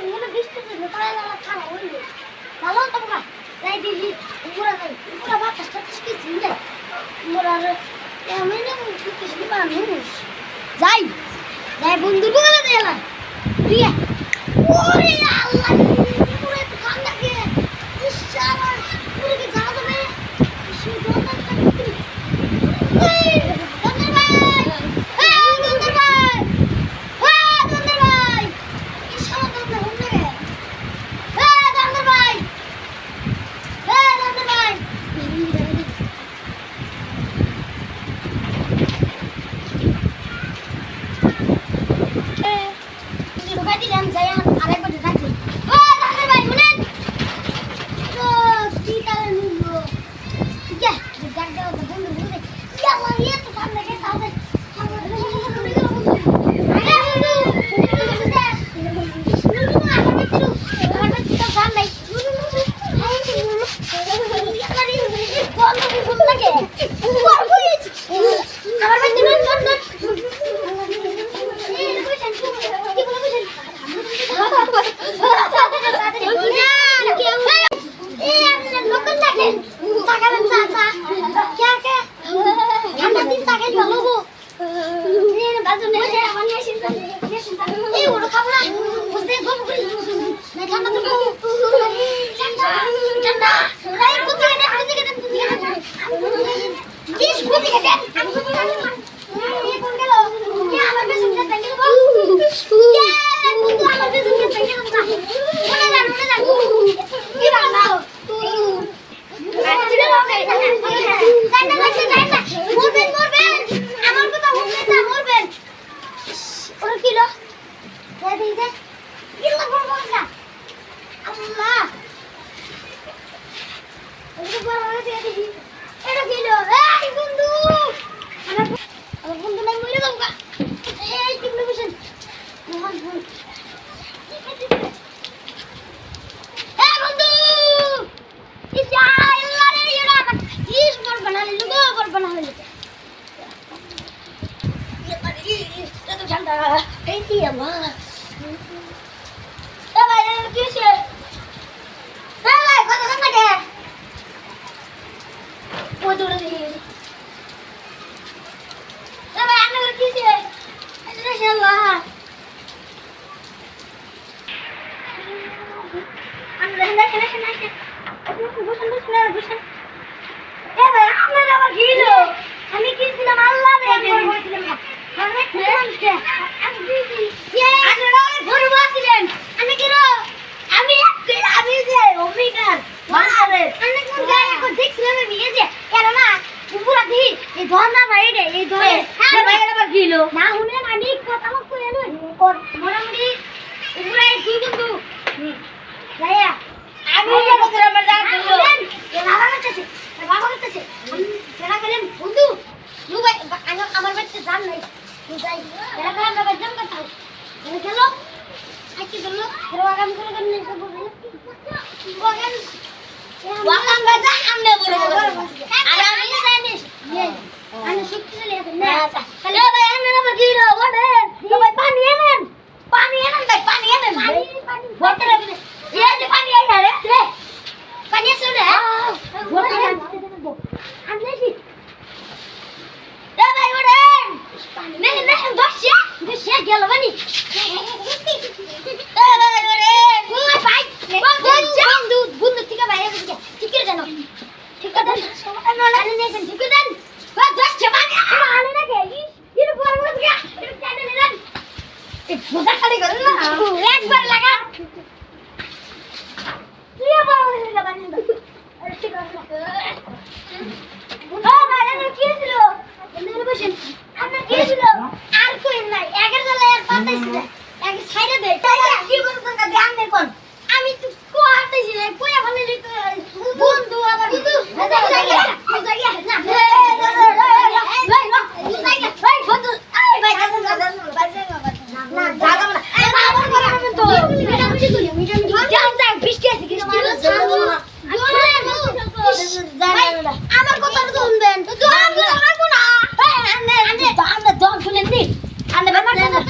মনে বৃষ্টি পড়বে তাহলে আমার খাওয়া হইলো ভালো তো বাবা যাই দিদি পুরা বাতাসটা কিছু নেই মোরা আমি না কিছু মানুষ যাই যাই বন্ধু বলে দিলাম প্রিয়া ওরে আল্লাহ পুরো তো ঠান্ডা কে ইশারা পুরো কি জানা যাবে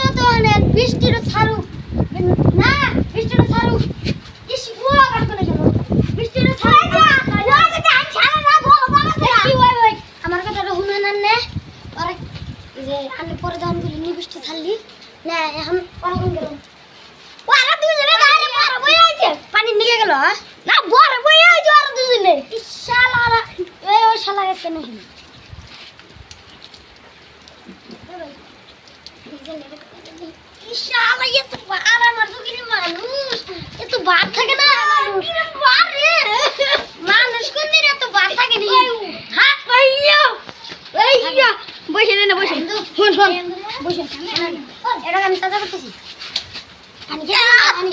শুধু বৃষ্টির ছাড়ু না বৃষ্টি বৃষ্টিটা ছাড়ু ইস বুয়া কাট করে গেল বৃষ্টিটা ছাড়া যা বুয়া যদি আন ছাড়া না বলো বাবা কি ওই আমার কথাটা শুনে না নে আরে যে আমি পরে দান করি নি বৃষ্টি ছাড়লি না এখন পরগন গেল ও আর দুজনে গাড়ি পরে বই আইছে পানি নিয়ে গেল না বরে বই আইছে আর দুজনে ইশালা ওই শালা কেন হলো ইশালা ये तो बारा मर्दुगिरी मानुष ये तो बात থাকে না বারে মানুষ কোন দিন এত বাত থাকে নি হাত পাইয়া এইয়া বসে না বসে শুন শুন বসে এটা আমি তাজা করতেছি পানি কে পানি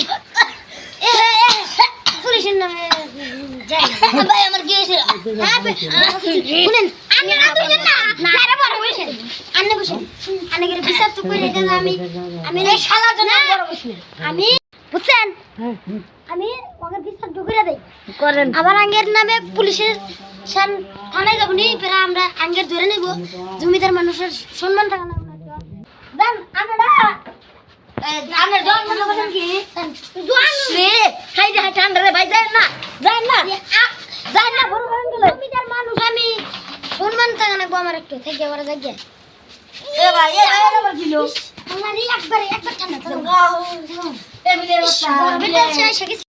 পুলিশের নামে যাই ভাই আমার কি হইছে হ্যাঁ শুনেন আন্নে না দুইজন না যারা বড় বসে আন্নে বসে আন্নে করে বিচার তো করে দেন আমি এই শালা জন বড় বসে আমি বুঝছেন আমি ওকে বিচার তো করে দেই করেন আবার আঙ্গের নামে পুলিশের থানায় যাব নি পরে আমরা আঙ্গের ধরে নেব জমিদার মানুষের সম্মান থাকে না দেন আমরা আমরা জন মনে করেন কি জোয়ান রে হাই রে ঠান্ডা রে ভাই যায় না বড় করেন গেল জমিদার মানুষ আমি সম্মান থাকে না গো আমার একটু থেকে বড় জায়গা এ ভাই আবার দিল আমার একবার ঠান্ডা তো এ বিলের কথা বিলের শেষ